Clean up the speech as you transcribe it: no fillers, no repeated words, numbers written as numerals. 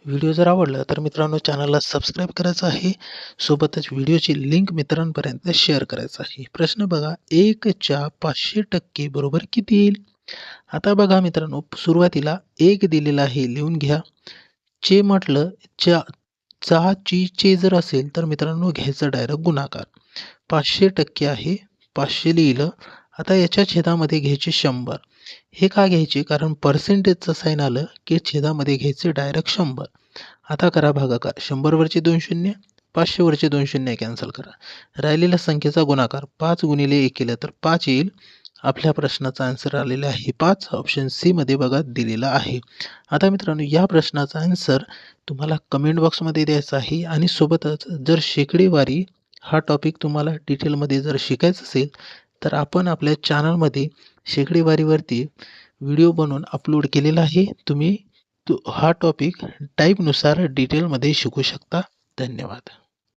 Video जर आवडला तर मित्रांनो चॅनलला सबस्क्राईब करायचं आहे. सोबतच व्हिडिओची लिंक मित्रांपर्यंत शेअर करायचं आहे. प्रश्न बघा, 1च्या 500% बरोबर किती येईल? आता बघा मित्रांनो, सुरुवातीला 1 दिलेला आहे, लिहून घ्या. चे म्हटलं, च्या चा ची चे जर असेल तर मित्रांनो घ्यायचं डायरेक्ट गुणाकार. 500% आहे, 500 लिहिलं. आता याच्या छेदामध्ये घ्यायचे 100. हे का घ्यायचे? कारण पर्सेंटेजचं साइन आलं की छेदामध्ये घ्यायचे डायरेक्ट 100. आता करा भागाकार. 100 वरचे 2 शून्य, 500 वरचे 2 शून्य कॅन्सल करा. राहिलेल्या संख्येचा गुणाकार 5 गुणिले 1 केलं तर 5 येईल. आपल्या प्रश्नाचा आन्सर आलेला आहे 5. ऑप्शन सी मध्ये बघा दिलेला आहे. आता मित्रांनो, या प्रश्नाचा आन्सर तुम्हाला कमेंट बॉक्समध्ये द्यायचा आहे आणि सोबतच जर शेकडेवारी हा टॉपिक तुम्हाला डिटेलमध्ये जर शिकायचं असेल तर आपण आपल्या चॅनलमध्ये शेकडेवारीवरती व्हिडिओ बनवून अपलोड केलेला आहे. तुम्ही हा टॉपिक टाईपनुसार डिटेलमध्ये शिकू शकता. धन्यवाद.